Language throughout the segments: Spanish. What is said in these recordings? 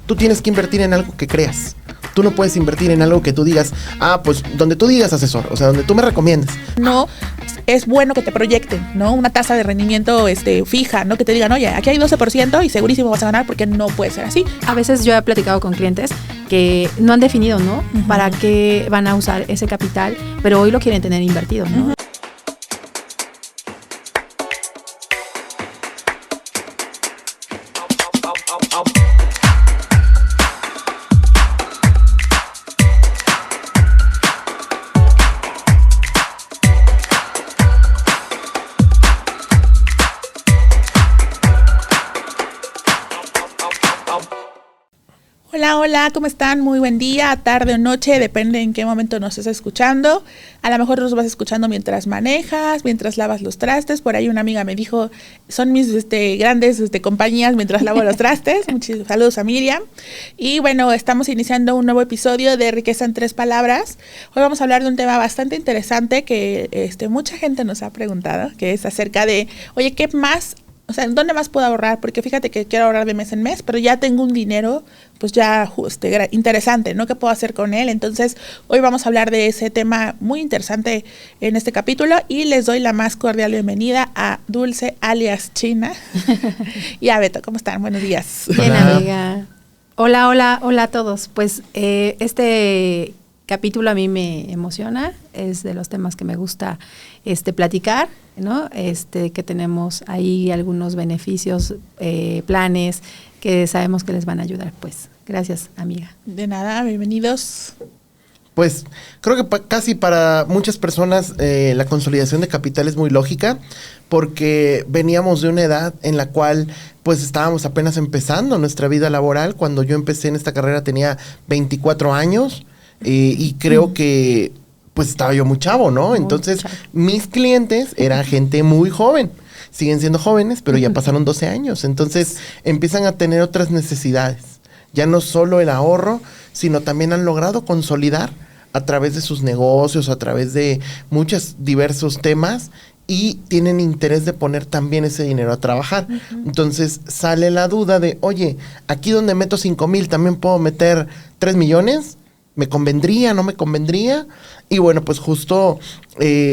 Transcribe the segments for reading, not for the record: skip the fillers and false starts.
tú tienes que invertir en algo que creas. Tú no puedes invertir en algo que tú digas, pues donde tú digas, asesor, o sea, donde tú me recomiendes. No es bueno que te proyecten, ¿no? Una tasa de rendimiento fija, ¿no? Que te digan, oye, aquí hay 12% y segurísimo vas a ganar, porque no puede ser así. A veces yo he platicado con clientes que no han definido, ¿no? Uh-huh. Para qué van a usar ese capital, pero hoy lo quieren tener invertido, ¿no? Uh-huh. Hola, ¿cómo están? Muy buen día, tarde o noche, depende en qué momento nos estés escuchando. A lo mejor nos vas escuchando mientras manejas, mientras lavas los trastes. Por ahí una amiga me dijo, son mis grandes compañías mientras lavo los trastes. Muchos saludos a Miriam. Y bueno, estamos iniciando un nuevo episodio de Riqueza en 3 palabras. Hoy vamos a hablar de un tema bastante interesante que mucha gente nos ha preguntado, que es acerca de, oye, ¿qué más? O sea, ¿dónde más puedo ahorrar? Porque fíjate que quiero ahorrar de mes en mes, pero ya tengo un dinero, pues ya interesante, ¿no? ¿Qué puedo hacer con él? Entonces, hoy vamos a hablar de ese tema muy interesante en este capítulo y les doy la más cordial bienvenida a Dulce, alias China, y a Beto. ¿Cómo están? Buenos días. Bien, amiga. Hola a todos. Pues este capítulo a mí me emociona, es de los temas que me gusta platicar, ¿no? Que tenemos ahí algunos beneficios, planes que sabemos que les van a ayudar, pues. Gracias, amiga. De nada, bienvenidos. Pues creo que casi para muchas personas la consolidación de capital es muy lógica, porque veníamos de una edad en la cual pues estábamos apenas empezando nuestra vida laboral. Cuando yo empecé en esta carrera tenía 24 años y creo que pues estaba yo muy chavo, ¿no? Entonces, mis clientes eran gente muy joven. Siguen siendo jóvenes, pero ya pasaron 12 años. Entonces, empiezan a tener otras necesidades. Ya no solo el ahorro, sino también han logrado consolidar a través de sus negocios, a través de muchos diversos temas, y tienen interés de poner también ese dinero a trabajar. Uh-huh. Entonces, sale la duda de, oye, aquí donde meto 5,000, ¿también puedo meter 3 millones? ¿Me convendría? ¿No me convendría? Y bueno, pues justo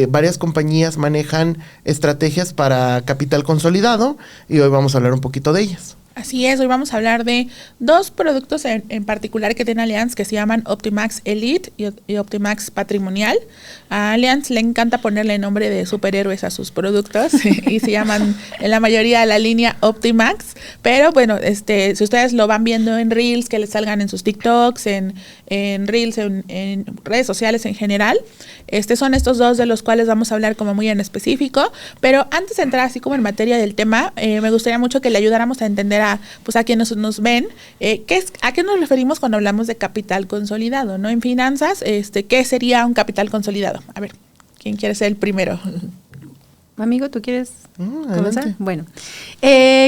varias compañías manejan estrategias para capital consolidado y hoy vamos a hablar un poquito de ellas. Así es, hoy vamos a hablar de 2 productos en particular que tiene Allianz, que se llaman Optimax Elite y Optimax Patrimonial. A Allianz le encanta ponerle nombre de superhéroes a sus productos y se llaman en la mayoría la línea Optimax, pero bueno, si ustedes lo van viendo en Reels, que les salgan en sus TikToks, en Reels, en redes sociales en general, son estos 2 de los cuales vamos a hablar como muy en específico. Pero antes de entrar así como en materia del tema, me gustaría mucho que le ayudáramos a entender a quienes nos ven, ¿a qué nos referimos cuando hablamos de capital consolidado, ¿no? En finanzas, ¿qué sería un capital consolidado? A ver, ¿quién quiere ser el primero? Amigo, ¿tú quieres comenzar? Bueno,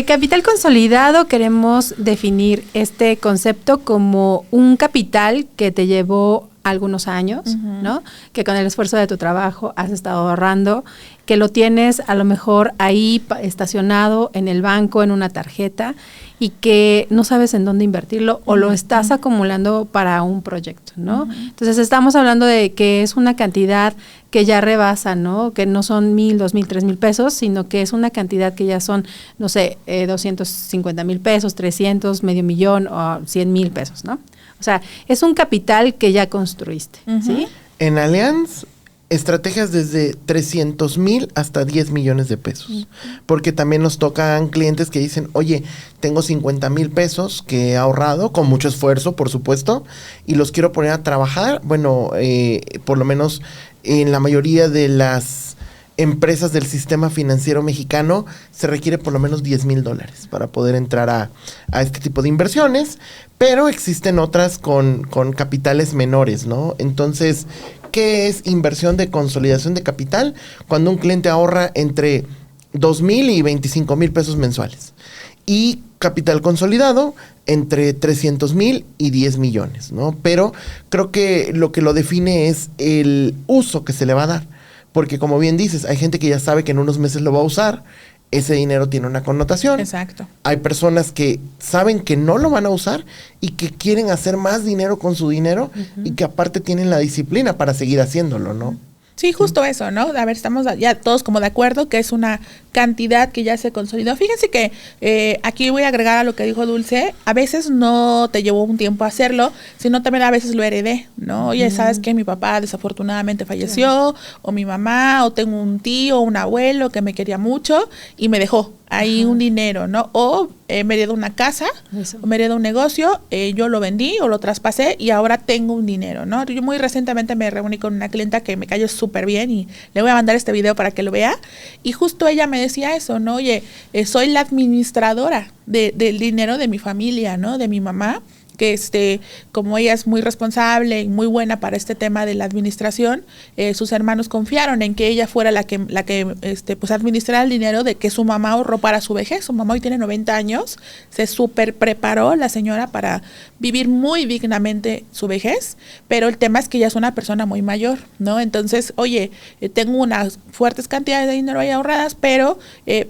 capital consolidado, queremos definir este concepto como un capital que te llevó algunos años, uh-huh, ¿no? Que con el esfuerzo de tu trabajo has estado ahorrando, que lo tienes a lo mejor ahí estacionado en el banco, en una tarjeta, y que no sabes en dónde invertirlo, o lo estás acumulando para un proyecto, ¿no? Uh-huh. Entonces estamos hablando de que es una cantidad que ya rebasa, ¿no? Que no son 1,000, 2,000, 3,000 pesos, sino que es una cantidad que ya son, no sé, 250,000 pesos, 300, medio millón o 100,000 pesos, ¿no? O sea, es un capital que ya construiste, uh-huh, ¿sí? En Allianz, estrategias desde 300,000 hasta 10 millones de pesos. Uh-huh. Porque también nos tocan clientes que dicen, oye, tengo 50,000 pesos que he ahorrado con mucho esfuerzo, por supuesto, y los quiero poner a trabajar. Bueno, por lo menos en la mayoría de las empresas del sistema financiero mexicano se requiere por lo menos $10,000 para poder entrar a este tipo de inversiones, pero existen otras con capitales menores, ¿no? Entonces, ¿qué es inversión de consolidación de capital? Cuando un cliente ahorra entre 2,000 y 25,000 pesos mensuales. Y capital consolidado entre 300,000 y 10 millones, ¿no? Pero creo que lo define es el uso que se le va a dar. Porque como bien dices, hay gente que ya sabe que en unos meses lo va a usar, ese dinero tiene una connotación. Exacto. Hay personas que saben que no lo van a usar y que quieren hacer más dinero con su dinero y que aparte tienen la disciplina para seguir haciéndolo, ¿no? Sí, justo eso, ¿no? A ver, estamos ya todos como de acuerdo que es una cantidad que ya se consolidó. Fíjense que aquí voy a agregar a lo que dijo Dulce, a veces no te llevó un tiempo hacerlo, sino también a veces lo heredé, ¿no? Oye, ¿sabes qué? Mi papá desafortunadamente falleció, o mi mamá, o tengo un tío, o un abuelo que me quería mucho y me dejó ahí un dinero, ¿no? O me heredó una casa, o me heredó un negocio, yo lo vendí o lo traspasé y ahora tengo un dinero, ¿no? Yo muy recientemente me reuní con una clienta que me cayó súper bien y le voy a mandar este video para que lo vea, y justo ella me decía eso, ¿no? Oye, soy la administradora del dinero de mi familia, ¿no? De mi mamá, que como ella es muy responsable y muy buena para este tema de la administración, sus hermanos confiaron en que ella fuera la que pues administrara el dinero de que su mamá ahorró para su vejez. Su mamá hoy tiene 90 años, se súper preparó la señora para vivir muy dignamente su vejez, pero el tema es que ella es una persona muy mayor, ¿no? Entonces, oye, tengo unas fuertes cantidades de dinero ahí ahorradas, pero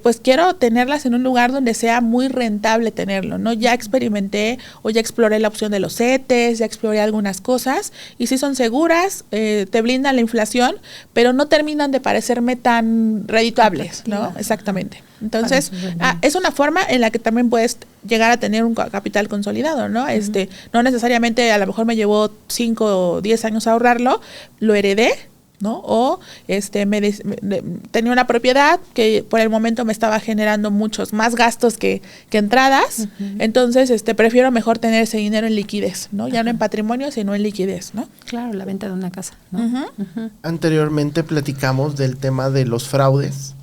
pues quiero tenerlas en un lugar donde sea muy rentable tenerlo, ¿no? Ya experimenté o ya exploré la opción de los CETES, ya exploré algunas cosas y sí son seguras, te blindan la inflación, pero no terminan de parecerme tan redituables, ¿no? Exactamente. Entonces, es una forma en la que también puedes llegar a tener un capital consolidado, ¿no? No necesariamente, a lo mejor me llevó 5 o 10 años ahorrarlo, lo heredé, ¿no? O tenía una propiedad que por el momento me estaba generando muchos más gastos que entradas, entonces prefiero mejor tener ese dinero en liquidez, ¿no? Ya no en patrimonio, sino en liquidez, ¿no? Claro, la venta de una casa, ¿no? Anteriormente platicamos del tema de los fraudes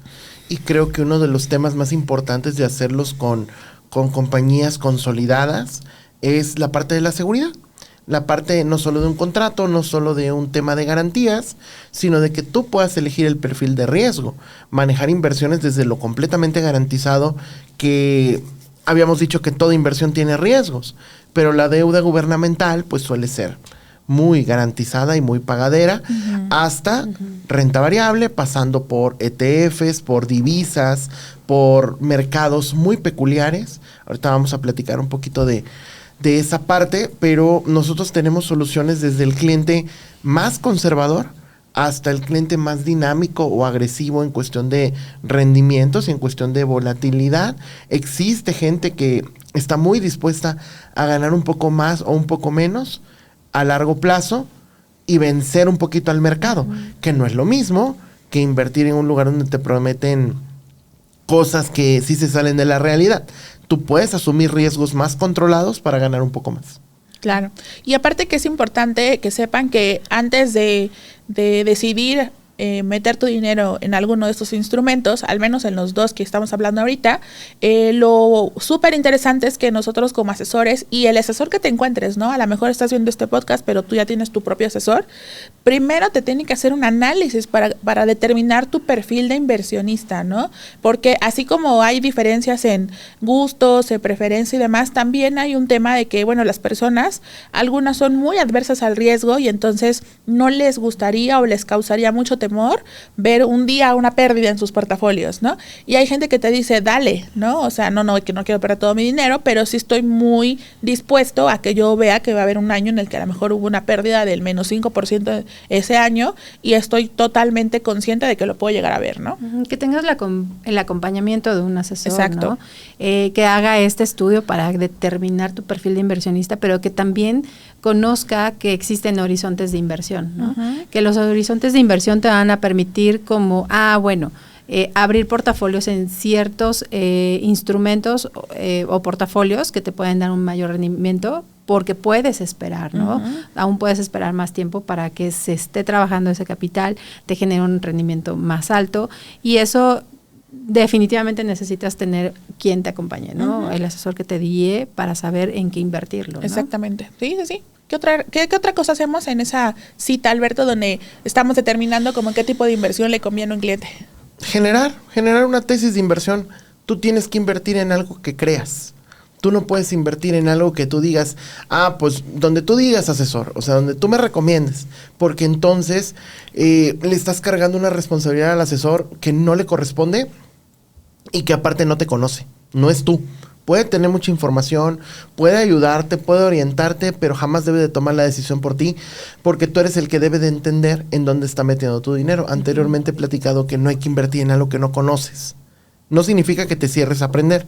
y creo que uno de los temas más importantes de hacerlos con compañías consolidadas es la parte de la seguridad. La parte no solo de un contrato, no solo de un tema de garantías, sino de que tú puedas elegir el perfil de riesgo, manejar inversiones desde lo completamente garantizado, que habíamos dicho que toda inversión tiene riesgos, pero la deuda gubernamental pues suele ser muy garantizada y muy pagadera, hasta renta variable, pasando por ETFs, por divisas, por mercados muy peculiares. Ahorita vamos a platicar un poquito de esa parte, pero nosotros tenemos soluciones desde el cliente más conservador hasta el cliente más dinámico o agresivo en cuestión de rendimientos y en cuestión de volatilidad. Existe gente que está muy dispuesta a ganar un poco más o un poco menos a largo plazo y vencer un poquito al mercado, que no es lo mismo que invertir en un lugar donde te prometen cosas que sí se salen de la realidad. Tú puedes asumir riesgos más controlados para ganar un poco más. Claro. Y aparte que es importante que sepan que antes de decidir meter tu dinero en alguno de estos instrumentos, al menos en los dos que estamos hablando ahorita, lo súper interesante es que nosotros como asesores y el asesor que te encuentres, ¿no? A lo mejor estás viendo este podcast, pero tú ya tienes tu propio asesor. Primero te tiene que hacer un análisis para determinar tu perfil de inversionista, ¿no? Porque así como hay diferencias en gustos, en preferencia y demás, también hay un tema de que, bueno, las personas, algunas son muy adversas al riesgo y entonces no les gustaría o les causaría mucho temor ver un día una pérdida en sus portafolios, ¿no? Y hay gente que te dice, dale, ¿no? O sea, no, que no quiero perder todo mi dinero, pero sí estoy muy dispuesto a que yo vea que va a haber un año en el que a lo mejor hubo una pérdida del menos 5% ese año y estoy totalmente consciente de que lo puedo llegar a ver, ¿no? Que tengas el acompañamiento de un asesor, exacto, ¿no? Que haga este estudio para determinar tu perfil de inversionista, pero que también conozca que existen horizontes de inversión, ¿no? Que los horizontes de inversión te van a permitir como, abrir portafolios en ciertos instrumentos o portafolios que te pueden dar un mayor rendimiento, porque puedes esperar, ¿no? Aún puedes esperar más tiempo para que se esté trabajando ese capital, te genere un rendimiento más alto, y eso definitivamente necesitas tener quien te acompañe, ¿no? El asesor que te guíe para saber en qué invertirlo, ¿no? Exactamente. Sí. ¿Qué otra cosa hacemos en esa cita, Alberto, donde estamos determinando como qué tipo de inversión le conviene a un cliente? Generar una tesis de inversión. Tú tienes que invertir en algo que creas. Tú no puedes invertir en algo que tú digas, pues donde tú digas, asesor, o sea, donde tú me recomiendes, porque entonces le estás cargando una responsabilidad al asesor que no le corresponde y que aparte no te conoce, no es tú. Puede tener mucha información, puede ayudarte, puede orientarte, pero jamás debe de tomar la decisión por ti, porque tú eres el que debe de entender en dónde está metiendo tu dinero. Anteriormente he platicado que no hay que invertir en algo que no conoces. No significa que te cierres a aprender.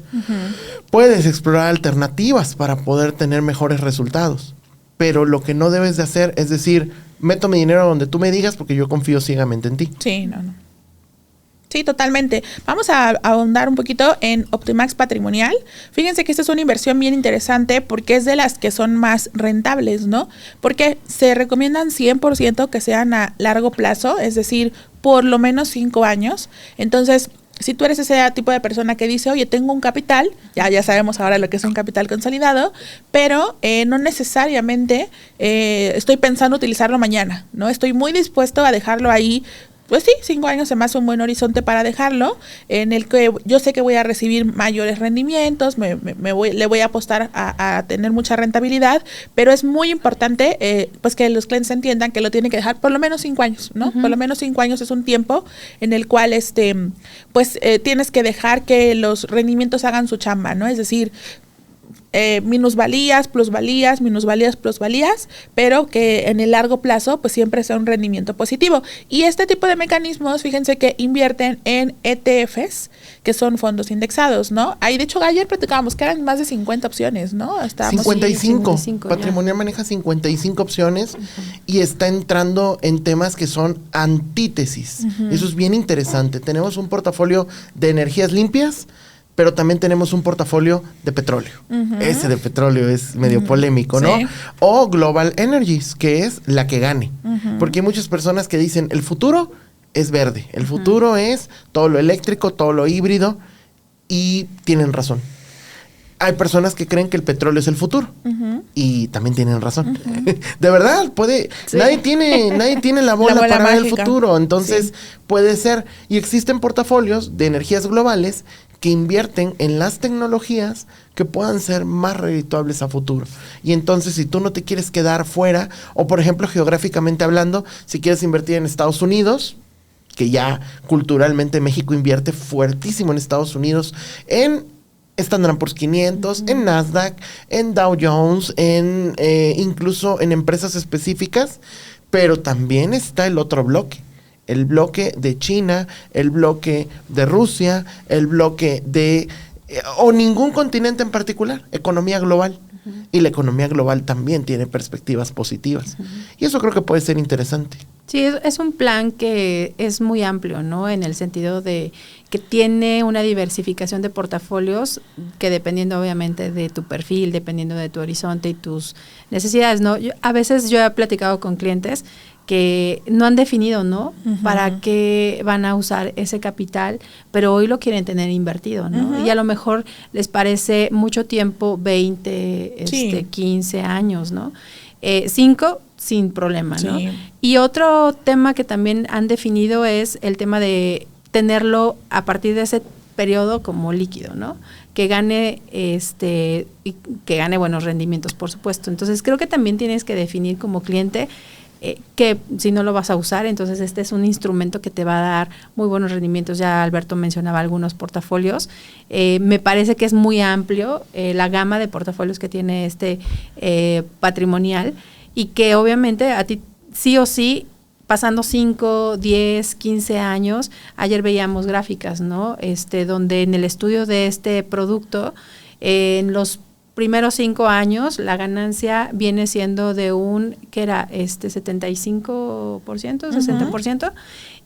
Puedes explorar alternativas para poder tener mejores resultados, pero lo que no debes de hacer es decir, meto mi dinero donde tú me digas porque yo confío ciegamente en ti. Sí, no. Sí, totalmente. Vamos a ahondar un poquito en Optimax Patrimonial. Fíjense que esta es una inversión bien interesante porque es de las que son más rentables, ¿no? Porque se recomiendan 100% que sean a largo plazo, es decir, por lo menos 5 años. Entonces, si tú eres ese tipo de persona que dice, oye, tengo un capital, ya sabemos ahora lo que es un capital consolidado, pero no necesariamente estoy pensando utilizarlo mañana, ¿no? Estoy muy dispuesto a dejarlo ahí. Pues sí, 5 años se me hace un buen horizonte para dejarlo, en el que yo sé que voy a recibir mayores rendimientos, le voy a apostar a tener mucha rentabilidad, pero es muy importante pues que los clientes entiendan que lo tienen que dejar por lo menos 5 años, ¿no? Por lo menos 5 años es un tiempo en el cual tienes que dejar que los rendimientos hagan su chamba, ¿no? Es decir, minusvalías, plusvalías, pero que en el largo plazo pues siempre sea un rendimiento positivo. Y este tipo de mecanismos, fíjense que invierten en ETFs, que son fondos indexados, ¿no? Ahí de hecho ayer platicábamos que eran más de 50 opciones, ¿no? 55. Patrimonial maneja 55 opciones y está entrando en temas que son antítesis. Eso es bien interesante. Tenemos un portafolio de energías limpias, pero también tenemos un portafolio de petróleo. Ese de petróleo es medio polémico, ¿no? Sí. O Global Energies, que es la que gane. Porque hay muchas personas que dicen, el futuro es verde, el futuro es todo lo eléctrico, todo lo híbrido, y tienen razón. Hay personas que creen que el petróleo es el futuro y también tienen razón. De verdad, sí. Nadie tiene la bola para ver el futuro, entonces puede ser. Y existen portafolios de energías globales que invierten en las tecnologías que puedan ser más redituables a futuro. Y entonces, si tú no te quieres quedar fuera, o por ejemplo, geográficamente hablando, si quieres invertir en Estados Unidos, que ya culturalmente México invierte fuertísimo en Estados Unidos, en Standard & Poor's 500, en Nasdaq, en Dow Jones, incluso en empresas específicas, pero también está el otro bloque. El bloque de China, el bloque de Rusia, el bloque de... o ningún continente en particular, economía global. Y la economía global también tiene perspectivas positivas. Y eso creo que puede ser interesante. Sí, es un plan que es muy amplio, ¿no? En el sentido de que tiene una diversificación de portafolios que dependiendo obviamente de tu perfil, dependiendo de tu horizonte y tus necesidades, ¿no? A veces yo he platicado con clientes que no han definido, ¿no? Para qué van a usar ese capital, pero hoy lo quieren tener invertido, ¿no? Y a lo mejor les parece mucho tiempo, 20, 15 años, ¿no? 5 sin problema, ¿no? Sí. Y otro tema que también han definido es el tema de tenerlo a partir de ese periodo como líquido, ¿no? Que gane y que gane buenos rendimientos, por supuesto. Entonces, creo que también tienes que definir como cliente que si no lo vas a usar, entonces este es un instrumento que te va a dar muy buenos rendimientos. Ya Alberto mencionaba algunos portafolios. Me parece que es muy amplio la gama de portafolios que tiene patrimonial y que obviamente a ti sí o sí, pasando 5, 10, 15 años, ayer veíamos gráficas, ¿no? Donde en el estudio de este producto, en los primeros 5 años, la ganancia viene siendo de un, ¿qué era? 75%, 60%,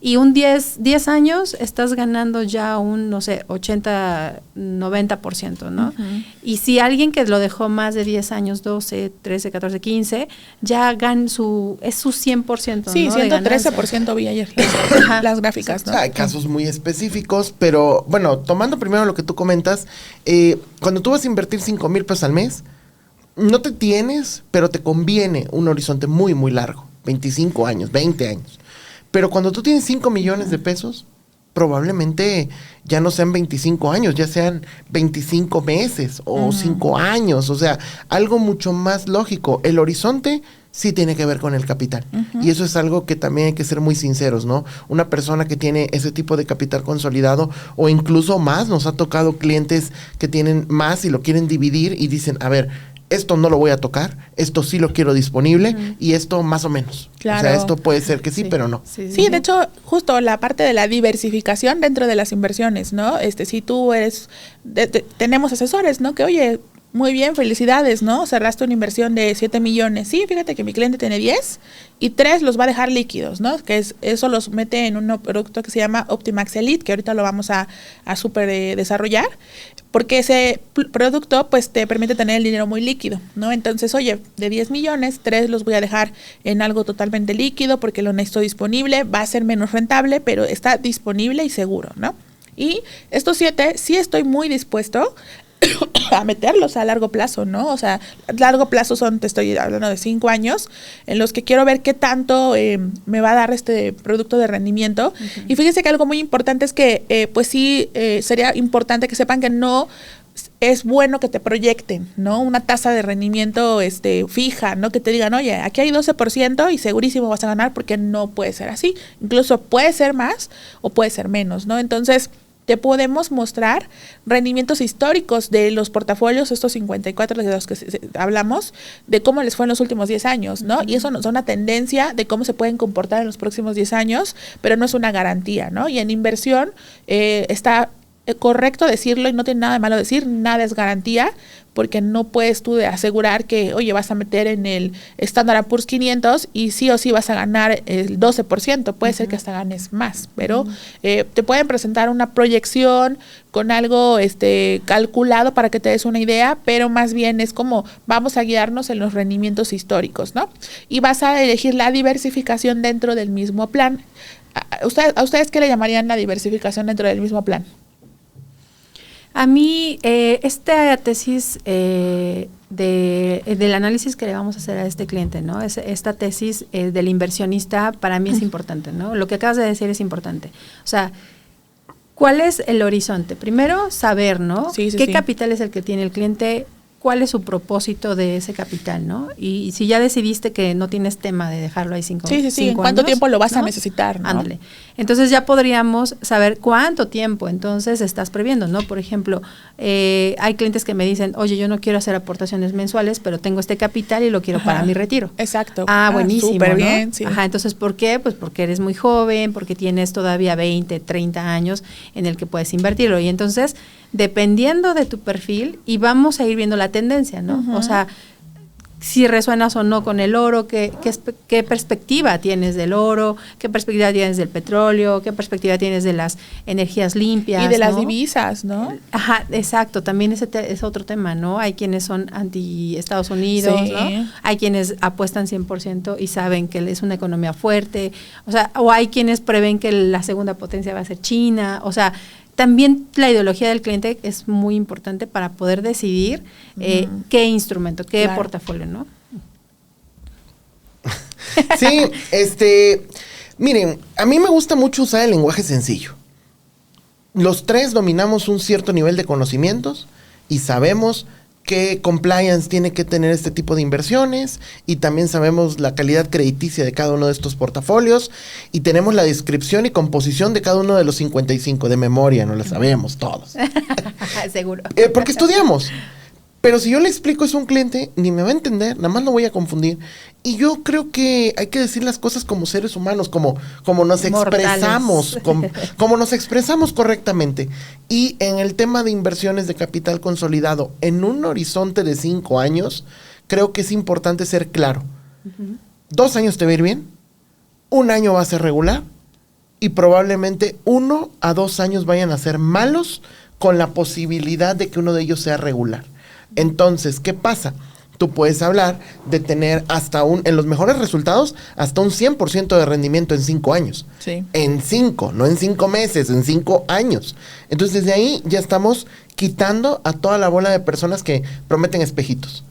y un 10 años estás ganando ya un, no sé, 80, 90%, ¿no? Y si alguien que lo dejó más de 10 años, 12, 13, 14, 15, ya es su 100%, sí, ¿no? 113% vi ayer las gráficas, ¿no? O sea, hay casos muy específicos, pero bueno, tomando primero lo que tú comentas, cuando tú vas a invertir 5,000 pesos al mes, no te tienes, pero te conviene un horizonte muy, muy largo, 25 años, 20 años. Pero cuando tú tienes 5 millones de pesos, probablemente ya no sean 25 años, ya sean 25 meses o 5 años. O sea, algo mucho más lógico. El horizonte sí tiene que ver con el capital. Y eso es algo que también hay que ser muy sinceros, ¿no? Una persona que tiene ese tipo de capital consolidado o incluso más, nos ha tocado clientes que tienen más y lo quieren dividir y dicen, a ver, esto no lo voy a tocar, esto sí lo quiero disponible y esto más o menos. Claro. O sea, esto puede ser que sí, pero no. Sí, de hecho, justo la parte de la diversificación dentro de las inversiones, ¿no? Si tú eres, tenemos asesores, ¿no? Que, oye, muy bien, felicidades, ¿no? Cerraste una inversión de 7 millones. Sí, fíjate que mi cliente tiene 10 y 3 los va a dejar líquidos, ¿no? Eso los mete en un producto que se llama Optimax Elite, que ahorita lo vamos a súper desarrollar, porque ese producto pues te permite tener el dinero muy líquido, ¿no? Entonces, oye, de 10 millones, 3 los voy a dejar en algo totalmente líquido porque lo necesito disponible, va a ser menos rentable, pero está disponible y seguro, ¿no? Y estos 7 sí estoy muy dispuesto a meterlos a largo plazo, ¿no? O sea, a largo plazo te estoy hablando de 5 años, en los que quiero ver qué tanto me va a dar este producto de rendimiento. Y fíjense que algo muy importante es que, pues sí, sería importante que sepan que no es bueno que te proyecten, ¿no? Una tasa de rendimiento fija, ¿no? Que te digan, oye, aquí hay 12% y segurísimo vas a ganar, porque no puede ser así. Incluso puede ser más o puede ser menos, ¿no? Entonces, te podemos mostrar rendimientos históricos de los portafolios, estos 54 de los que hablamos, de cómo les fue en los últimos 10 años, ¿no? Y eso nos da una tendencia de cómo se pueden comportar en los próximos 10 años, pero no es una garantía, ¿no? Y en inversión está correcto decirlo y no tiene nada de malo decir, nada es garantía, porque no puedes tú asegurar que, oye, vas a meter en el Standard & Poor's 500 y sí o sí vas a ganar el 12%, puede ser que hasta ganes más, pero te pueden presentar una proyección con algo calculado para que te des una idea, pero más bien es como vamos a guiarnos en los rendimientos históricos, ¿no? Y vas a elegir la diversificación dentro del mismo plan. ¿A ustedes qué le llamarían la diversificación dentro del mismo plan? A mí, esta tesis del análisis que le vamos a hacer a este cliente, ¿no? Esta tesis del inversionista para mí es importante, ¿no? Lo que acabas de decir es importante. O sea, ¿cuál es el horizonte? Primero, saber, ¿no? ¿Qué capital es el que tiene el cliente? ¿Cuál es su propósito de ese capital, no? Y si ya decidiste que no tienes tema de dejarlo ahí 5 años. ¿En cuánto tiempo lo vas a necesitar, no? Ándale. Entonces ya podríamos saber cuánto tiempo entonces estás previendo, ¿no? Por ejemplo, hay clientes que me dicen, oye, yo no quiero hacer aportaciones mensuales, pero tengo este capital y lo quiero para mi retiro. Exacto. Buenísimo, súper ¿no? bien, sí. Entonces, ¿por qué? Pues porque eres muy joven, porque tienes todavía 20, 30 años en el que puedes invertirlo. Y entonces, dependiendo de tu perfil, y vamos a ir viendo la tendencia, ¿no? O sea, si resuenas o no con el oro, qué perspectiva tienes del oro, qué perspectiva tienes del petróleo, qué perspectiva tienes de las energías limpias. Y de las divisas, ¿no? Exacto, también ese es otro tema, ¿no? Hay quienes son anti-Estados Unidos, ¿no? Hay quienes apuestan 100% y saben que es una economía fuerte, o sea, o hay quienes prevén que la segunda potencia va a ser China, o sea, también la ideología del cliente es muy importante para poder decidir qué instrumento, qué portafolio, ¿no? Sí, miren, a mí me gusta mucho usar el lenguaje sencillo. Los tres dominamos un cierto nivel de conocimientos y sabemos qué compliance tiene que tener este tipo de inversiones, y también sabemos la calidad crediticia de cada uno de estos portafolios, y tenemos la descripción y composición de cada uno de los 55 de memoria, no lo sabemos todos. Seguro. Porque estudiamos. Pero si yo le explico eso a un cliente, ni me va a entender, nada más lo voy a confundir. Y yo creo que hay que decir las cosas como seres humanos, como nos expresamos, como nos expresamos correctamente. Y en el tema de inversiones de capital consolidado, en un horizonte de 5 años, creo que es importante ser claro. 2 años te va a ir bien, 1 año va a ser regular, y probablemente 1 a 2 años vayan a ser malos, con la posibilidad de que uno de ellos sea regular. Entonces, ¿qué pasa? Tú puedes hablar de tener en los mejores resultados, hasta un 100% de rendimiento en 5 años. Sí. En 5, no en 5 meses, en 5 años. Entonces, desde ahí ya estamos quitando a toda la bola de personas que prometen espejitos.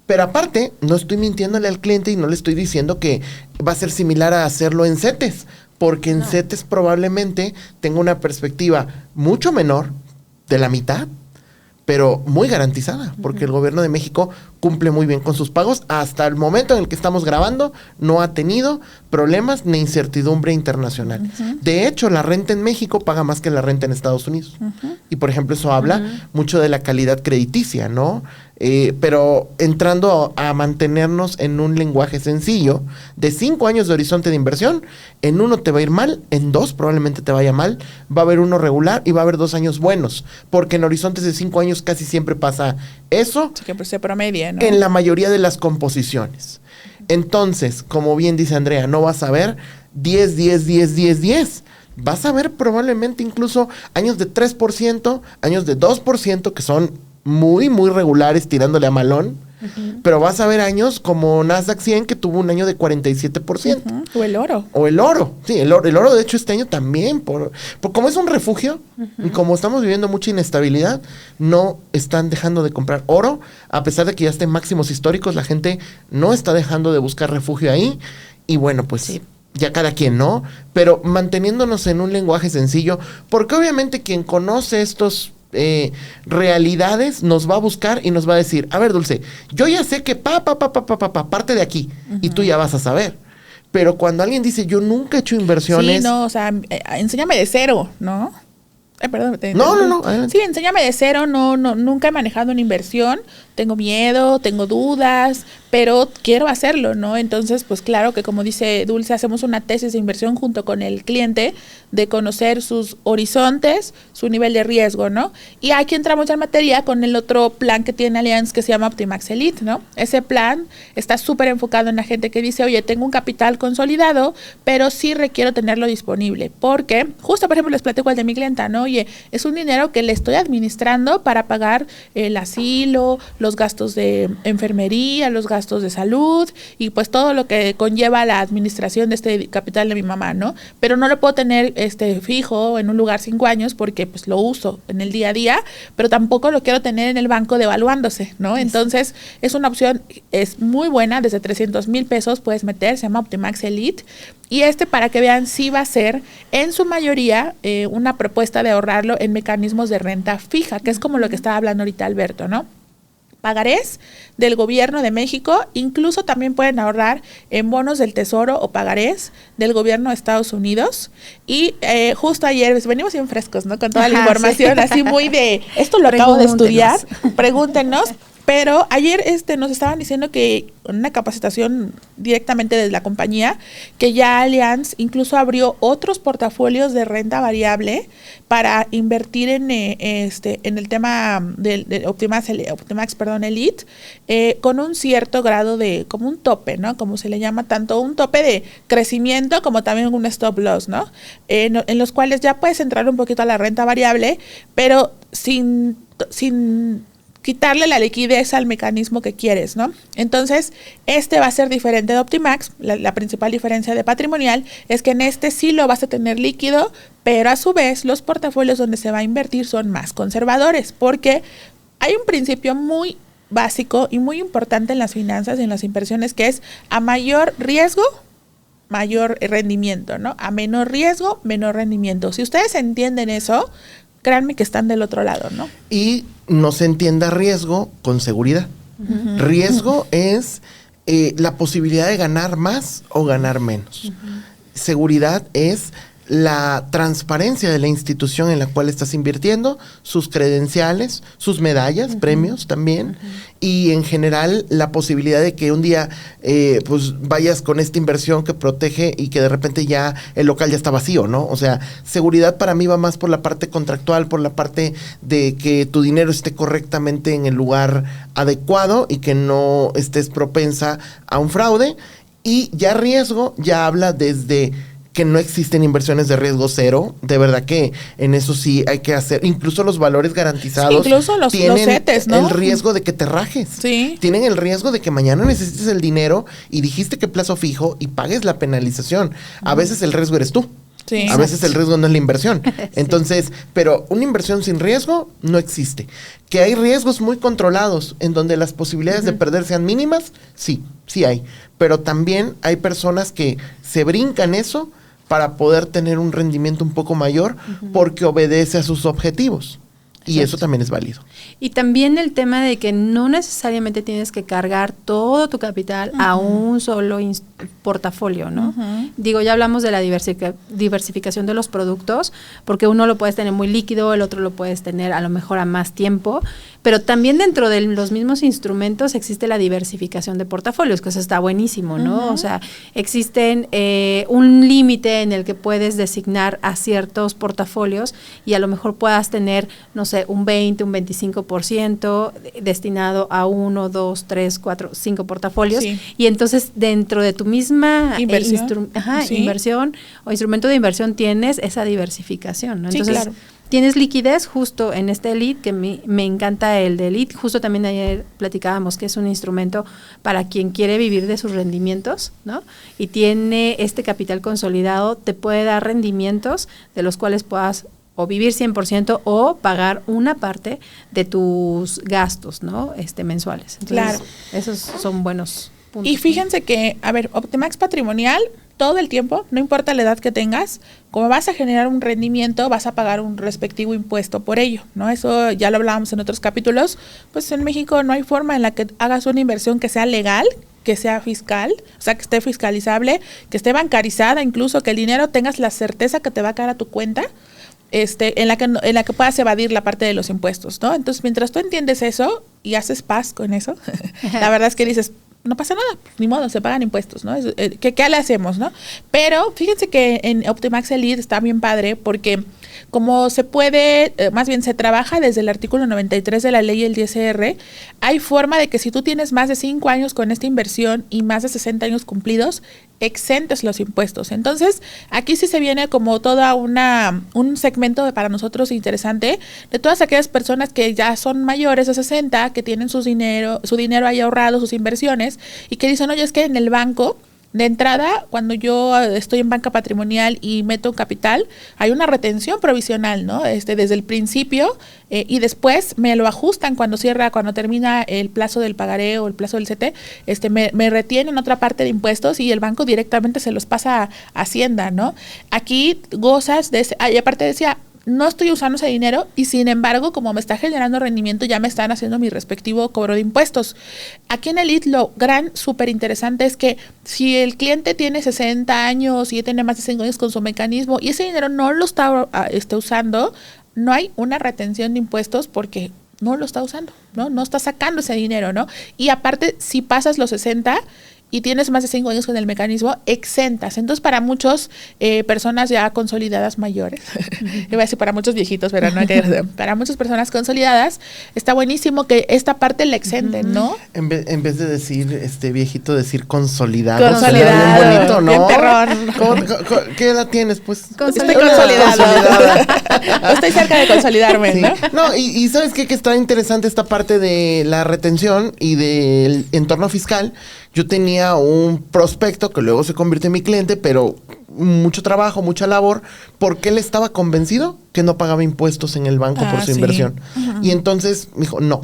Pero aparte, no estoy mintiéndole al cliente y no le estoy diciendo que va a ser similar a hacerlo en CETES, porque en CETES probablemente tenga una perspectiva mucho menor, de la mitad, pero muy garantizada, porque el gobierno de México cumple muy bien con sus pagos. Hasta el momento en el que estamos grabando, no ha tenido problemas ni incertidumbre internacional. De hecho, la renta en México paga más que la renta en Estados Unidos. Y, por ejemplo, eso habla mucho de la calidad crediticia, ¿no? Pero entrando a mantenernos en un lenguaje sencillo, de 5 años de horizonte de inversión, en 1 te va a ir mal, en 2 probablemente te vaya mal, va a haber 1 regular y va a haber 2 años buenos, porque en horizontes de 5 años casi siempre pasa eso. Sí, que se promedia, ¿no? En la mayoría de las composiciones. Entonces, como bien dice Andrea, no vas a ver 10, 10, 10, 10, 10. Vas a ver probablemente incluso años de 3%, años de 2%, que son muy, muy regulares, tirándole a malón. Pero vas a ver años como Nasdaq 100, que tuvo un año de 47%. O el oro. O el oro. Sí, el oro de hecho este año también, por como es un refugio, y como estamos viviendo mucha inestabilidad, no están dejando de comprar oro, a pesar de que ya estén máximos históricos, la gente no está dejando de buscar refugio ahí, y bueno, pues ya cada quien, ¿no? Pero manteniéndonos en un lenguaje sencillo, porque obviamente quien conoce estos realidades nos va a buscar y nos va a decir, a ver, Dulce, yo ya sé que parte de aquí, y tú ya vas a saber. Pero cuando alguien dice, yo nunca he hecho inversiones... Sí, no, o sea, enséñame de cero, ¿no? Perdón. No. Sí, enséñame de cero, nunca he manejado una inversión, tengo miedo, tengo dudas, pero quiero hacerlo, ¿no? Entonces, pues claro que como dice Dulce, hacemos una tesis de inversión junto con el cliente de conocer sus horizontes, su nivel de riesgo, ¿no? Y aquí entramos ya en materia con el otro plan que tiene Allianz que se llama Optimax Elite, ¿no? Ese plan está súper enfocado en la gente que dice, oye, tengo un capital consolidado, pero sí requiero tenerlo disponible, porque justo, por ejemplo, les platico el de mi clienta, ¿no? Oye, es un dinero que le estoy administrando para pagar el asilo, los gastos de enfermería, los gastos de salud y pues todo lo que conlleva la administración de este capital de mi mamá, ¿no? Pero no lo puedo tener fijo en un lugar 5 años porque pues lo uso en el día a día, pero tampoco lo quiero tener en el banco devaluándose, ¿no? Entonces es una opción, es muy buena, desde 300,000 pesos puedes meter, se llama Optimax Elite. Y para que vean, sí va a ser en su mayoría una propuesta de ahorrarlo en mecanismos de renta fija, que es como lo que estaba hablando ahorita Alberto, ¿no? Pagarés del gobierno de México, incluso también pueden ahorrar en bonos del Tesoro o pagarés del gobierno de Estados Unidos. Y justo ayer, pues, venimos bien frescos, ¿no? Con toda la información, así muy de, esto lo acabo de estudiar, pregúntenos. Pero ayer nos estaban diciendo que en una capacitación directamente desde la compañía, que ya Allianz incluso abrió otros portafolios de renta variable para invertir en el tema de Optimax Elite, con un cierto grado de, como un tope, ¿no? Como se le llama, tanto un tope de crecimiento como también un stop loss, ¿no? En los cuales ya puedes entrar un poquito a la renta variable, pero sin quitarle la liquidez al mecanismo que quieres, ¿no? Entonces, va a ser diferente de Optimax. La principal diferencia de patrimonial es que en sí lo vas a tener líquido, pero a su vez los portafolios donde se va a invertir son más conservadores, porque hay un principio muy básico y muy importante en las finanzas y en las inversiones, que es a mayor riesgo, mayor rendimiento, ¿no? A menor riesgo, menor rendimiento. Si ustedes entienden eso, créanme que están del otro lado, ¿no? Y no se entienda riesgo con seguridad. Riesgo es la posibilidad de ganar más o ganar menos. Seguridad es la transparencia de la institución en la cual estás invirtiendo, sus credenciales, sus medallas, premios también, y en general la posibilidad de que un día pues vayas con esta inversión que protege y que de repente ya el local ya está vacío, ¿no? O sea, seguridad para mí va más por la parte contractual, por la parte de que tu dinero esté correctamente en el lugar adecuado y que no estés propensa a un fraude. Y ya riesgo ya habla desde que no existen inversiones de riesgo cero. De verdad que en eso sí hay que hacer. Incluso los valores garantizados. Sí, incluso los CETES, ¿no? El riesgo de que te rajes. Sí. Tienen el riesgo de que mañana necesites el dinero y dijiste que plazo fijo y pagues la penalización. A veces el riesgo eres tú. Sí. A veces el riesgo no es la inversión. Entonces, pero una inversión sin riesgo no existe. Que hay riesgos muy controlados en donde las posibilidades de perder sean mínimas, sí hay. Pero también hay personas que se brincan eso para poder tener un rendimiento un poco mayor porque obedece a sus objetivos. Y eso también es válido. Y también el tema de que no necesariamente tienes que cargar todo tu capital a un solo portafolio, ¿no? Digo, ya hablamos de la diversificación de los productos, porque uno lo puedes tener muy líquido, el otro lo puedes tener a lo mejor a más tiempo, pero también dentro de los mismos instrumentos existe la diversificación de portafolios, que eso está buenísimo, ¿no? O sea, existen un límite en el que puedes designar a ciertos portafolios y a lo mejor puedas tener, no sé, un 20, un 25% destinado a 1, 2, 3, 4, 5 portafolios. Sí. Y entonces dentro de tu misma inversión o instrumento de inversión tienes esa diversificación, ¿no? Entonces, claro. Tienes liquidez justo en este Elite, que me encanta el de Elite. Justo también ayer platicábamos que es un instrumento para quien quiere vivir de sus rendimientos, ¿no? Y tiene este capital consolidado, te puede dar rendimientos de los cuales puedas o vivir 100% o pagar una parte de tus gastos, ¿no? Mensuales. Entonces, claro. Esos son buenos puntos. Y fíjense que, a ver, Optimax Patrimonial, todo el tiempo, no importa la edad que tengas, como vas a generar un rendimiento, vas a pagar un respectivo impuesto por ello, ¿no? Eso ya lo hablábamos en otros capítulos. Pues en México no hay forma en la que hagas una inversión que sea legal, que sea fiscal, o sea, que esté fiscalizable, que esté bancarizada, incluso que el dinero tengas la certeza que te va a caer a tu cuenta, en la que puedas evadir la parte de los impuestos, ¿no? Entonces, mientras tú entiendes eso y haces paz con eso, la verdad es que dices, no pasa nada, ni modo, se pagan impuestos, ¿no? ¿Qué le hacemos, no? Pero fíjense que en Optimax Elite está bien padre porque como se puede, más bien se trabaja desde el artículo 93 de la ley el 10R, hay forma de que si tú tienes más de 5 años con esta inversión y más de 60 años cumplidos, exentes los impuestos. Entonces, aquí sí se viene como toda un segmento para nosotros interesante de todas aquellas personas que ya son mayores de 60, que tienen su dinero ahí ahorrado, sus inversiones, y que dicen, oye, es que en el banco, de entrada, cuando yo estoy en banca patrimonial y meto un capital, hay una retención provisional, ¿no? Desde el principio y después me lo ajustan cuando termina el plazo del pagaré o el plazo del CT, me retienen otra parte de impuestos y el banco directamente se los pasa a Hacienda, ¿no? Aquí gozas de ese, y aparte decía, no estoy usando ese dinero y sin embargo, como me está generando rendimiento, ya me están haciendo mi respectivo cobro de impuestos. Aquí en Elite lo súper interesante es que si el cliente tiene 60 años y tiene más de 5 años con su mecanismo y ese dinero no lo está usando, no hay una retención de impuestos porque no lo está usando, ¿no? No está sacando ese dinero, ¿no? Y aparte, si pasas los 60 y tienes más de 5 años con el mecanismo, exentas. Entonces, para muchas personas ya consolidadas mayores, iba a decir para muchos viejitos, pero no hay que, para muchas personas consolidadas, está buenísimo que esta parte la exenten, ¿no? En vez de decir viejito, decir consolidado. Consolidado. Bien bonito, ¿no? Bien perrón. ¿Qué edad tienes? Pues estoy consolidada. Estoy cerca de consolidarme, sí. ¿No? No, y ¿sabes qué? Que está interesante esta parte de la retención y del entorno fiscal. Yo tenía un prospecto que luego se convirtió en mi cliente, pero mucho trabajo, mucha labor, porque él estaba convencido que no pagaba impuestos en el banco por su inversión. Uh-huh. Y entonces me dijo, no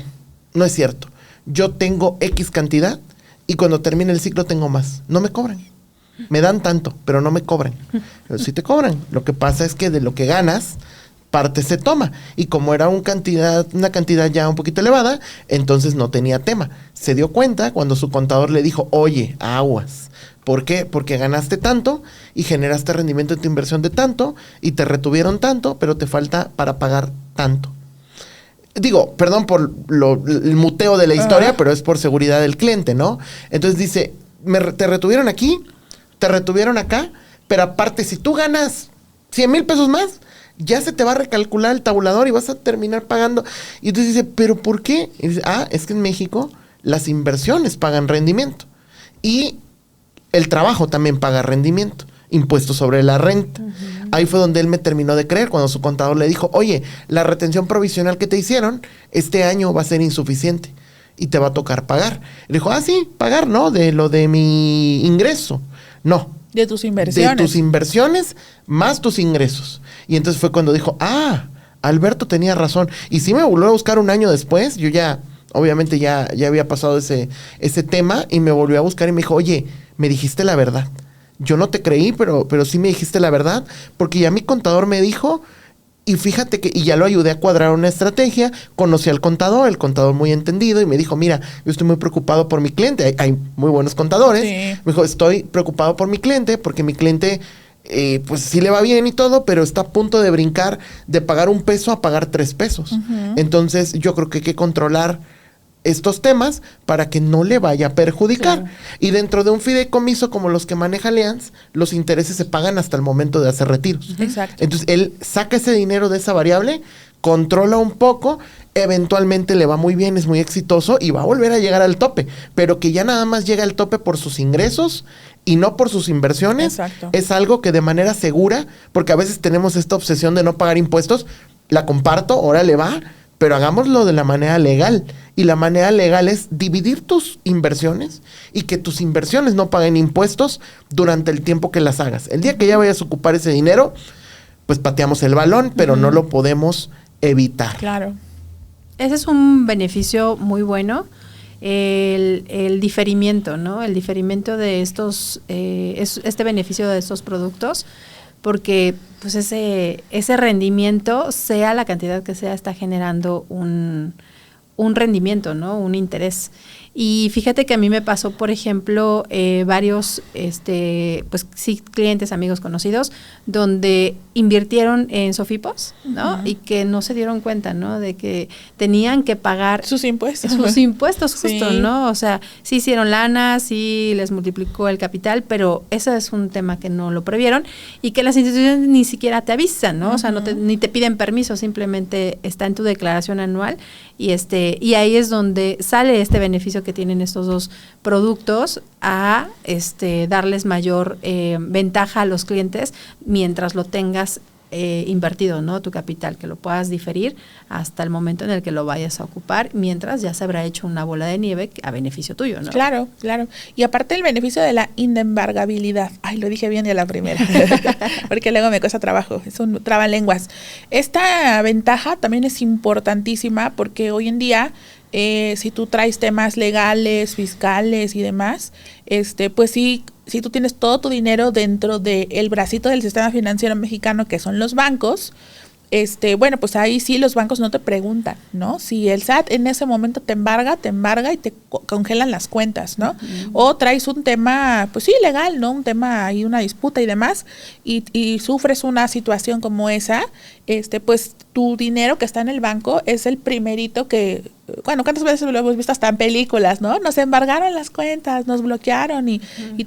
es cierto. Yo tengo X cantidad y cuando termine el ciclo tengo más. No me cobran. Me dan tanto, pero no me cobran. Pero sí te cobran. Lo que pasa es que de lo que ganas, parte se toma. Y como era una cantidad ya un poquito elevada, entonces no tenía tema. Se dio cuenta cuando su contador le dijo, oye, aguas. ¿Por qué? Porque ganaste tanto y generaste rendimiento en tu inversión de tanto y te retuvieron tanto, pero te falta para pagar tanto. Digo, perdón por el muteo de la historia, pero es por seguridad del cliente, ¿no? Entonces dice, te retuvieron aquí, te retuvieron acá, pero aparte si tú ganas 100,000 pesos más, ya se te va a recalcular el tabulador y vas a terminar pagando. Y entonces dice, ¿pero por qué? Y dice, es que en México las inversiones pagan rendimiento. Y el trabajo también paga rendimiento. Impuestos sobre la renta. Uh-huh. Ahí fue donde él me terminó de creer, cuando su contador le dijo, oye, la retención provisional que te hicieron, este año va a ser insuficiente y te va a tocar pagar. Le dijo, sí, pagar, ¿no? De lo de mi ingreso. No. De tus inversiones. De tus inversiones más tus ingresos. Y entonces fue cuando dijo, Alberto tenía razón. Y sí me volvió a buscar un año después. Yo ya, obviamente ya había pasado ese tema y me volvió a buscar y me dijo, oye, me dijiste la verdad. yo no te creí, pero sí me dijiste la verdad, porque ya mi contador me dijo, y fíjate que, y ya lo ayudé a cuadrar una estrategia, conocí al contador, el contador muy entendido, y me dijo, mira, yo estoy muy preocupado por mi cliente, hay muy buenos contadores, Sí. me dijo, estoy preocupado por mi cliente, porque mi cliente, pues sí le va bien y todo, pero está a punto de brincar de pagar $1 a pagar $3. Entonces, yo creo que hay que controlar estos temas para que no le vaya a perjudicar. Claro. Y dentro de un fideicomiso como los que maneja Allianz, los intereses se pagan hasta el momento de hacer retiros. Exacto. Entonces, él saca ese dinero de esa variable, controla un poco, eventualmente le va muy bien, es muy exitoso y va a volver a llegar al tope. Pero que ya nada más llega al tope por sus ingresos y no por sus inversiones, Exacto. es algo que de manera segura, porque a veces tenemos esta obsesión de no pagar impuestos, la comparto, ahora le va, pero hagámoslo de la manera legal. Y la manera legal es dividir tus inversiones y que tus inversiones no paguen impuestos durante el tiempo que las hagas. El día que ya vayas a ocupar ese dinero, pues pateamos el balón, pero no lo podemos evitar. Claro. Ese es un beneficio muy bueno, el diferimiento, ¿no? El diferimiento de estos, este beneficio de estos productos, porque pues ese rendimiento, sea la cantidad que sea, está generando un rendimiento, ¿no? Un interés. Y fíjate que a mí me pasó, por ejemplo, varios, pues sí, clientes, amigos, conocidos, donde invirtieron en Sofipos, ¿no? Y que no se dieron cuenta, ¿no? De que tenían que pagar Sus impuestos. sus impuestos, justo, Sí. ¿no? O sea, sí hicieron lana, sí les multiplicó el capital, pero ese es un tema que no lo previeron y que las instituciones ni siquiera te avisan, ¿no? O sea, ni te piden permiso, simplemente está en tu declaración anual y ahí es donde sale este beneficio que tienen estos dos productos a darles mayor ventaja a los clientes mientras lo tengas invertido, ¿no? Tu capital, que lo puedas diferir hasta el momento en el que lo vayas a ocupar, mientras ya se habrá hecho una bola de nieve a beneficio tuyo, ¿no? Claro, claro. Y aparte el beneficio de la inembargabilidad. Ay, lo dije bien ya la primera. Porque luego me cuesta trabajo. Es un trabalenguas. Esta ventaja también es importantísima porque hoy en día, si tú traes temas legales, fiscales y demás, pues sí, si tú tienes todo tu dinero dentro del bracito del sistema financiero mexicano, que son los bancos, bueno, pues ahí sí los bancos no te preguntan, ¿no? Si el SAT en ese momento te embarga y te congelan las cuentas, ¿no? O traes un tema, pues sí, legal, ¿no? Un tema y una disputa y demás, y sufres una situación como esa, pues tu dinero que está en el banco es el primerito que, bueno, ¿cuántas veces lo hemos visto hasta en películas, ¿no? Nos embargaron las cuentas, nos bloquearon y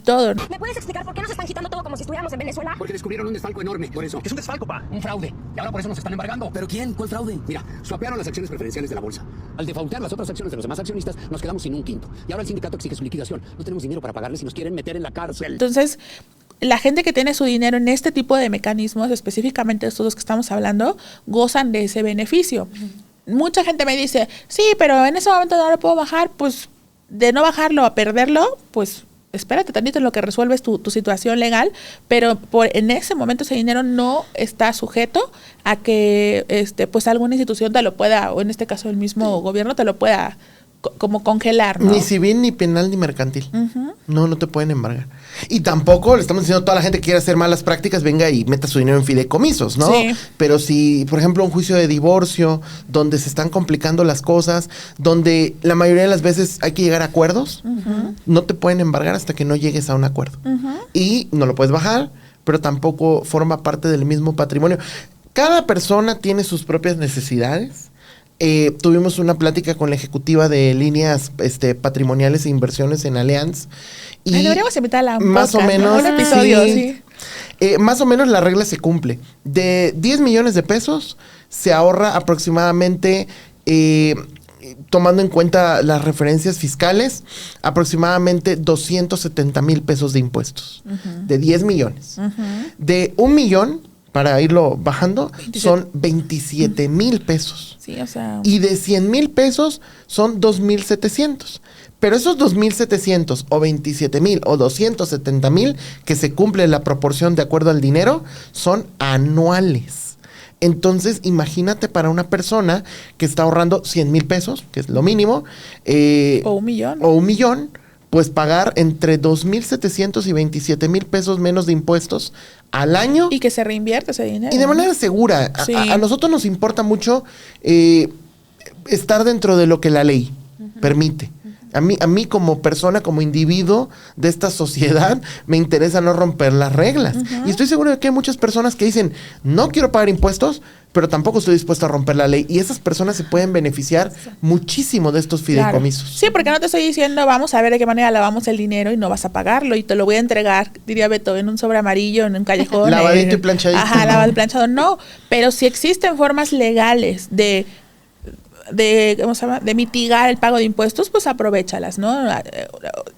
todo. ¿Me puedes explicar por qué nos están quitando todo como si estuviéramos en Venezuela? Porque descubrieron un desfalco enorme, por eso. ¿Qué es un desfalco, pa? Un fraude. Y ahora por eso nos están embargando. ¿Pero quién? ¿Cuál fraude? Mira, swapearon las acciones preferenciales de la bolsa. Al defaultear las otras acciones de los demás accionistas, nos quedamos sin un quinto. Y ahora el sindicato exige su liquidación. No tenemos dinero para pagarles y nos quieren meter en la cárcel. Entonces, la gente que tiene su dinero en este tipo de mecanismos, específicamente estos dos que estamos hablando, gozan de ese beneficio. Mucha gente me dice, sí, pero en ese momento no lo puedo bajar, pues de no bajarlo a perderlo, pues espérate tantito en lo que resuelves tu situación legal, pero en ese momento ese dinero no está sujeto a que pues alguna institución te lo pueda, o en este caso el mismo gobierno te lo pueda como congelar, ¿no? Ni civil, ni penal, ni mercantil. No te pueden embargar. Y tampoco le estamos diciendo a toda la gente que quiere hacer malas prácticas, venga y meta su dinero en fideicomisos, ¿no? Sí. Pero si, por ejemplo, un juicio de divorcio, donde se están complicando las cosas, donde la mayoría de las veces hay que llegar a acuerdos, no te pueden embargar hasta que no llegues a un acuerdo. Y no lo puedes bajar, pero tampoco forma parte del mismo patrimonio. Cada persona tiene sus propias necesidades. Tuvimos una plática con la ejecutiva de líneas patrimoniales e inversiones en Allianz. Y deberíamos invitarla a un más podcast, o menos, ¿no? Un episodio, sí. Más o menos la regla se cumple. De 10 millones de pesos se ahorra aproximadamente, tomando en cuenta las referencias fiscales, aproximadamente 270 mil pesos de impuestos. De 10 millones. De 1 millón, para irlo bajando, 27. son 27 mil pesos. Sí, o sea. Y de 100 mil pesos son 2,700. Pero esos 2,700 o 27,000 o 270,000 que se cumple la proporción de acuerdo al dinero son anuales. Entonces, imagínate para una persona que está ahorrando 100,000 pesos, que es lo mínimo. O 1 millón. O 1 millón, pues pagar entre 2,700 y 27,000 pesos menos de impuestos al año. Y que se reinvierte ese dinero. Y de manera segura. Sí. A nosotros nos importa mucho estar dentro de lo que la ley permite. A mí como persona, como individuo de esta sociedad, me interesa no romper las reglas. Y estoy seguro de que hay muchas personas que dicen, no quiero pagar impuestos, pero tampoco estoy dispuesto a romper la ley. Y esas personas se pueden beneficiar muchísimo de estos fideicomisos. Claro. Sí, porque no te estoy diciendo, vamos a ver de qué manera lavamos el dinero y no vas a pagarlo y te lo voy a entregar, diría Beto, en un sobre amarillo, en un callejón. Lavadito y planchadito. Ajá, lavado y planchado. No, pero si existen formas legales de ¿cómo se llama? De mitigar el pago de impuestos, pues aprovéchalas, ¿no?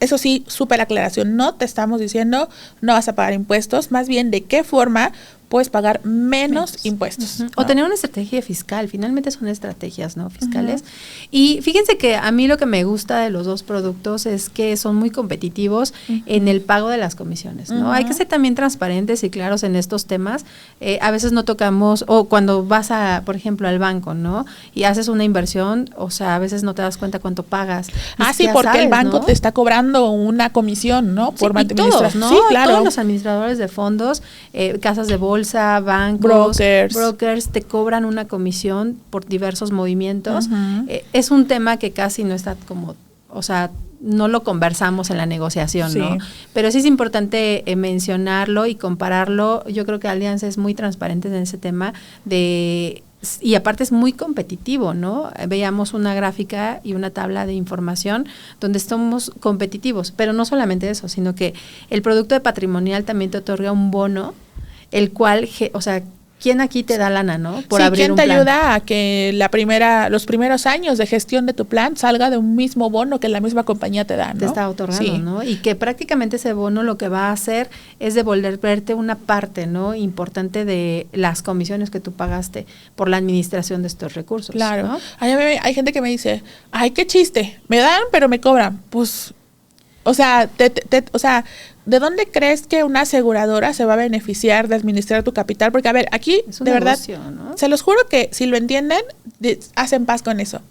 Eso sí, súper aclaración, no te estamos diciendo no vas a pagar impuestos, más bien de qué forma puedes pagar menos impuestos. ¿No? O tener una estrategia fiscal, finalmente son estrategias, ¿no? Fiscales. Y fíjense que a mí lo que me gusta de los dos productos es que son muy competitivos en el pago de las comisiones, ¿no? Hay que ser también transparentes y claros en estos temas. A veces no tocamos, o cuando vas por ejemplo, al banco, ¿no? Y haces una inversión, o sea, a veces no te das cuenta cuánto pagas. Sí, porque sabes, el banco, ¿no?, te está cobrando una comisión, ¿no? Por administración, ¿no? Sí, claro. Todos los administradores de fondos, casas de bolsa, bancos, brokers te cobran una comisión por diversos movimientos. Es un tema que casi no está como, o sea, no lo conversamos en la negociación, ¿no? Pero sí es importante mencionarlo y compararlo. Yo creo que Allianz es muy transparente en ese tema y aparte es muy competitivo, ¿no? Veíamos una gráfica y una tabla de información donde estamos competitivos, pero no solamente eso, sino que el producto de patrimonial también te otorga un bono, el cual, o sea, ¿quién aquí te da lana, no? Por abrir ¿quién un te plan? Ayuda a que los primeros años de gestión de tu plan salga de un mismo bono que la misma compañía te da, ¿no? Te está otorgando, ¿no? Y que prácticamente ese bono lo que va a hacer es devolverte una parte, ¿no?, importante de las comisiones que tú pagaste por la administración de estos recursos. Claro. ¿no? Hay gente que me dice, ay, qué chiste, me dan, pero me cobran. Pues, o sea, ¿de dónde crees que una aseguradora se va a beneficiar de administrar tu capital? Porque, a ver, aquí, es un de negocio, verdad, ¿no? Se los juro que si lo entienden, hacen paz con eso.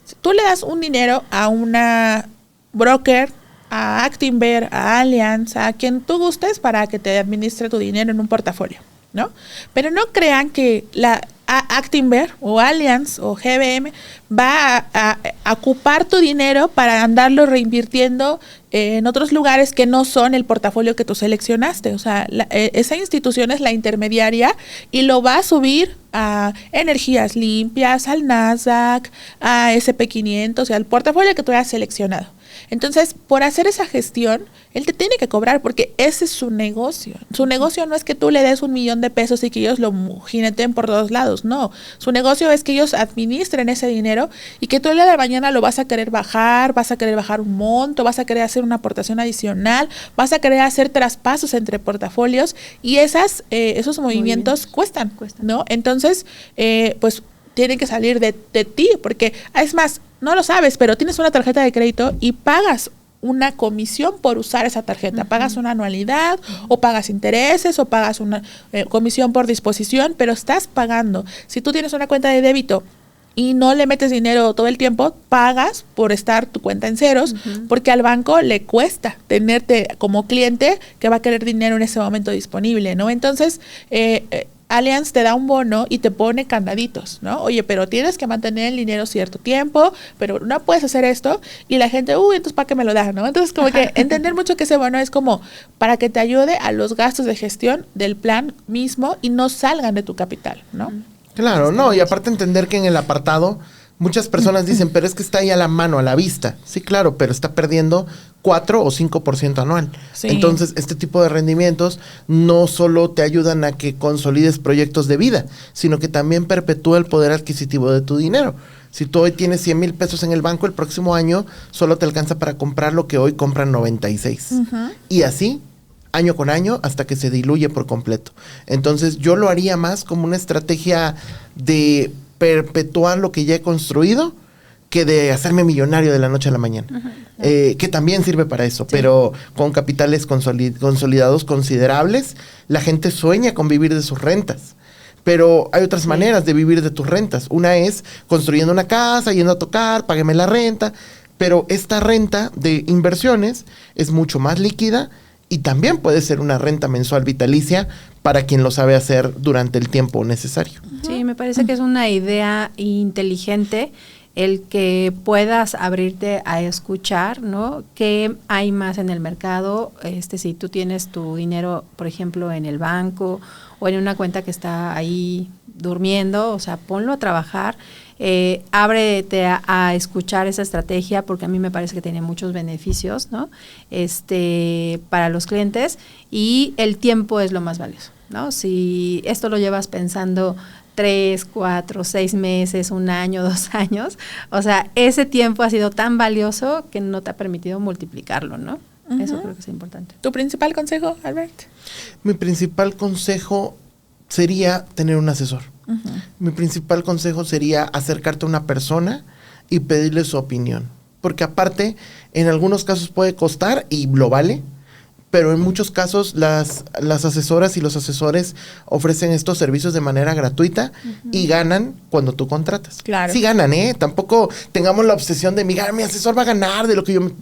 Si tú le das un dinero a una broker, a Actinver, a Allianz, a quien tú gustes para que te administre tu dinero en un portafolio, ¿no? Pero no crean que Actinver o Allianz o GBM va a ocupar tu dinero para andarlo reinvirtiendo en otros lugares que no son el portafolio que tú seleccionaste. O sea, esa institución es la intermediaria y lo va a subir a energías limpias, al Nasdaq, a SP500, o sea, al portafolio que tú hayas seleccionado. Entonces, por hacer esa gestión, él te tiene que cobrar porque ese es su negocio. Su negocio no es que tú le des $1,000,000 y que ellos lo jineten por todos lados, no. Su negocio es que ellos administren ese dinero y que tú el día de mañana lo vas a querer bajar un monto, vas a querer hacer una aportación adicional, vas a querer hacer traspasos entre portafolios y esos movimientos cuestan, ¿no? Entonces, pues tienen que salir de ti, porque es más, no lo sabes, pero tienes una tarjeta de crédito y pagas una comisión por usar esa tarjeta. Pagas una anualidad o pagas intereses o pagas una comisión por disposición, pero estás pagando. Si tú tienes una cuenta de débito y no le metes dinero todo el tiempo, pagas por estar tu cuenta en ceros, porque al banco le cuesta tenerte como cliente que va a querer dinero en ese momento disponible, ¿no? Entonces, Allianz te da un bono y te pone candaditos, ¿no? Oye, pero tienes que mantener el dinero cierto tiempo, pero no puedes hacer esto. Y la gente, entonces ¿para qué me lo da, no? Entonces, como que entender mucho que ese bono es como para que te ayude a los gastos de gestión del plan mismo y no salgan de tu capital, ¿no? Claro, no, y aparte entender que en el apartado muchas personas dicen, pero es que está ahí a la mano, a la vista. Sí, claro, pero está perdiendo 4 o 5% anual. Sí. Entonces, este tipo de rendimientos no solo te ayudan a que consolides proyectos de vida, sino que también perpetúa el poder adquisitivo de tu dinero. Si tú hoy tienes 100,000 pesos en el banco, el próximo año solo te alcanza para comprar lo que hoy compran 96. Y así, año con año, hasta que se diluye por completo. Entonces, yo lo haría más como una estrategia de perpetuar lo que ya he construido que de hacerme millonario de la noche a la mañana. Que también sirve para eso, pero con capitales consolidados considerables, la gente sueña con vivir de sus rentas. Pero hay otras maneras de vivir de tus rentas. Una es construyendo una casa, yendo a tocar, págueme la renta. Pero esta renta de inversiones es mucho más líquida y también puede ser una renta mensual vitalicia para quien lo sabe hacer durante el tiempo necesario. Sí, me parece que es una idea inteligente el que puedas abrirte a escuchar, ¿no? ¿Qué hay más en el mercado? Si tú tienes tu dinero, por ejemplo, en el banco o en una cuenta que está ahí durmiendo, o sea, ponlo a trabajar, ábrete a escuchar esa estrategia, porque a mí me parece que tiene muchos beneficios, ¿no? Para los clientes, y el tiempo es lo más valioso, ¿no? Si esto lo llevas pensando 3, 4, 6 meses, 1 año, 2 años, o sea, ese tiempo ha sido tan valioso que no te ha permitido multiplicarlo, ¿no? Eso creo que es importante. ¿Tu principal consejo, Albert? Mi principal consejo sería tener un asesor. Mi principal consejo sería acercarte a una persona y pedirle su opinión. Porque aparte, en algunos casos puede costar y lo vale, pero en muchos casos las asesoras y los asesores ofrecen estos servicios de manera gratuita y ganan cuando tú contratas. Claro. Sí ganan, ¿eh? Tampoco tengamos la obsesión de, mi asesor va a ganar de lo que yo me...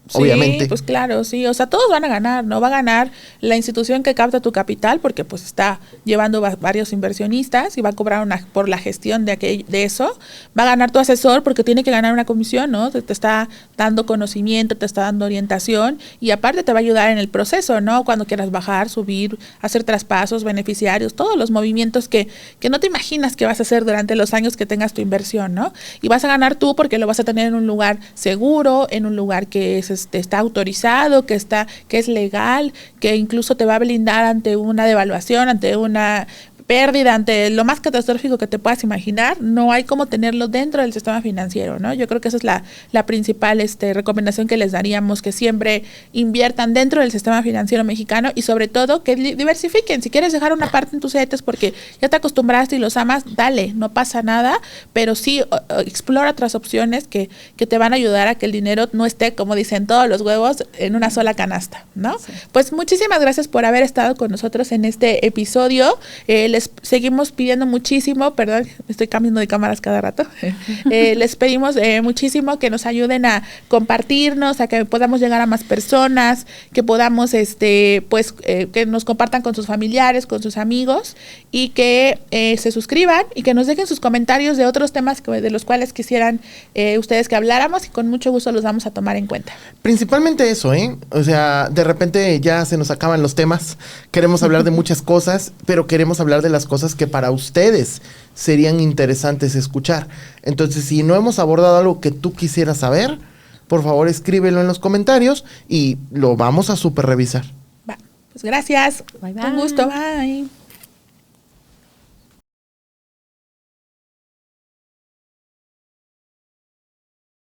Sí, obviamente. Sí, pues claro, sí. O sea, todos van a ganar, ¿no? Va a ganar la institución que capta tu capital porque pues está llevando varios inversionistas y va a cobrar por la gestión de eso. Va a ganar tu asesor porque tiene que ganar una comisión, ¿no? Te está dando conocimiento, te está dando orientación y aparte te va a ayudar en el proceso, ¿no? Cuando quieras bajar, subir, hacer traspasos, beneficiarios, todos los movimientos que no te imaginas que vas a hacer durante los años que tengas tu inversión, ¿no? Y vas a ganar tú porque lo vas a tener en un lugar seguro, en un lugar que está autorizado, que es legal, que incluso te va a blindar ante una devaluación, ante una pérdida, ante lo más catastrófico que te puedas imaginar. No hay como tenerlo dentro del sistema financiero, ¿no? Yo creo que esa es la principal recomendación que les daríamos, que siempre inviertan dentro del sistema financiero mexicano y sobre todo que diversifiquen. Si quieres dejar una parte en tus CETES porque ya te acostumbraste y los amas, dale, no pasa nada, pero sí explora otras opciones que te van a ayudar a que el dinero no esté, como dicen, todos los huevos en una sola canasta, ¿no? Sí. Pues muchísimas gracias por haber estado con nosotros en este episodio. Les seguimos pidiendo muchísimo, perdón, estoy cambiando de cámaras cada rato, les pedimos muchísimo que nos ayuden a compartirnos, a que podamos llegar a más personas, que podamos, que nos compartan con sus familiares, con sus amigos y que se suscriban y que nos dejen sus comentarios de otros temas de los cuales quisieran ustedes que habláramos y con mucho gusto los vamos a tomar en cuenta. Principalmente eso, o sea, de repente ya se nos acaban los temas, queremos hablar de muchas cosas, pero queremos hablar de las cosas que para ustedes serían interesantes escuchar. Entonces, si no hemos abordado algo que tú quisieras saber, por favor escríbelo en los comentarios y lo vamos a super revisar. Va, pues gracias. Bye, bye. Un gusto. Bye.